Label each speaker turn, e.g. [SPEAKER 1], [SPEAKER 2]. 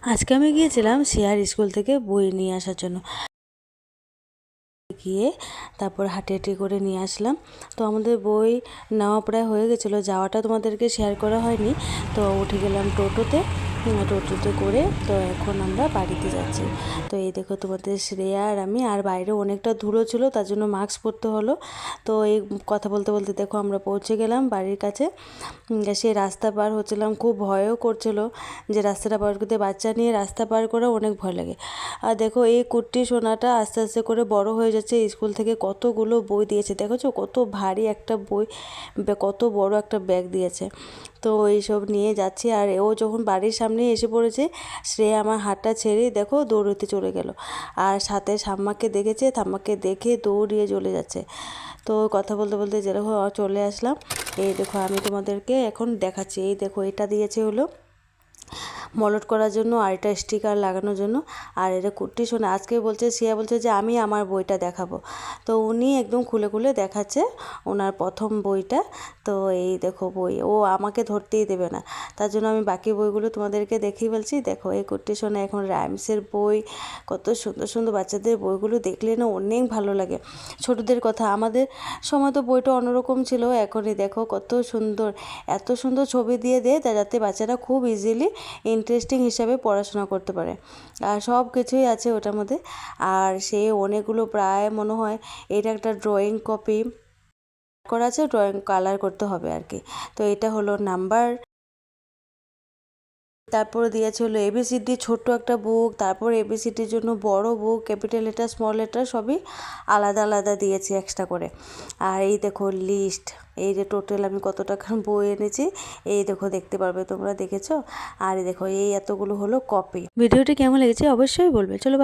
[SPEAKER 1] আজকে আমি গিয়েছিলাম শিয়ার স্কুল থেকে বই নিয়ে আসার জন্য। গিয়ে তারপর হাঁটাহাঁটি করে নিয়ে আসলাম। তো আমাদের বই নেওয়া প্রায় হয়ে গেছিলো, যাওয়াটা তোমাদেরকে শেয়ার করা হয়নি। তো উঠে গেলাম টোটোতে করে। তো এখন আমরা বাড়িতে যাচ্ছি। তো এই দেখো তোমাদের শ্রেয়া আর আমি, আর বাইরে অনেকটা ধুলো ছিল, তার জন্য মাস্ক পরতে হলো। তো এই কথা বলতে বলতে দেখো আমরা পৌঁছে গেলাম বাড়ির কাছে। সে রাস্তা পার হচ্ছিলাম, খুব ভয়ও করছিল যে রাস্তাটা পার করতে, বাচ্চা নিয়ে রাস্তা পার করে অনেক ভয় লাগে। আর দেখো এই কুট্টি সোনাটা আস্তে আস্তে করে বড় হয়ে যাচ্ছে। স্কুল থেকে কতগুলো বই দিয়েছে, দেখেছো কত ভারী একটা বই, কত বড় একটা ব্যাগ দিয়েছে। তো এইসব নিয়ে যাচ্ছি, আর ও যখন বাড়ির সামনে এসে পড়েছে, সে আমার হাতটা ছেড়ে দেখো দৌড়তে চলে গেল। আর সাথে ঠাম্মাকে দেখেছে, ঠাম্মাকে দেখে দৌড়িয়ে চলে যাচ্ছে। তো কথা বলতে বলতে যেরকম চলে আসলাম। এই দেখো আমি তোমাদেরকে এখন দেখাচ্ছি। এই দেখো এটা দিয়েছে হলো মলট করার জন্য, আর এটা স্টিকার লাগানোর জন্য। আর এটা কুট্টি সোনা আজকে বলছে, সিয়া বলছে যে আমি আমার বইটা দেখাবো। তো উনি একদম খুলে খুলে দেখাচ্ছে ওনার প্রথম বইটা। তো এই দেখো বই, ও আমাকে ধরতেই দেবে না, তার জন্য আমি বাকি বইগুলো তোমাদেরকে দেখিয়ে বলছি। দেখো এই কুট্টি সোনা এখন রাইমসের বই, কত সুন্দর সুন্দর বাচ্চাদের বইগুলো দেখলে না অনেক ভালো লাগে। ছোটদের কথা, আমাদের সময় তো বইটা অন্যরকম ছিল, এখনই দেখো কত সুন্দর, এত সুন্দর ছবি দিয়ে দেয় যাতে বাচ্চারা খুব ইজিলি ইন্টারেস্টিং হিসাবে পড়াশোনা করতে পারে। আর সব কিছুই আছে ওটার মধ্যে। আর সে অনেকগুলো, প্রায় মনে হয় এটা একটা ড্রয়িং কপি করা আছে, ড্রয়িং কালার করতে হবে আর কি। তো এটা হলো নাম্বার। তারপরে দিয়েছে হলো এবিসিডি, ছোট্ট একটা বুক। তারপর এবিসিডির জন্য বড় বুক, ক্যাপিটাল লেটার স্মল লেটার সবই আলাদা আলাদা দিয়েছি এক্সট্রা করে। আর এই দেখো লিস্ট, এই যে টোটাল আমি কত টাকা বই এনেছি এই দেখো, দেখতে পারবে তোমরা, দেখেছো। আর এই দেখো এই এতগুলো হলো কপি। ভিডিওটি কেমন লেগেছে অবশ্যই বলবে। চলো।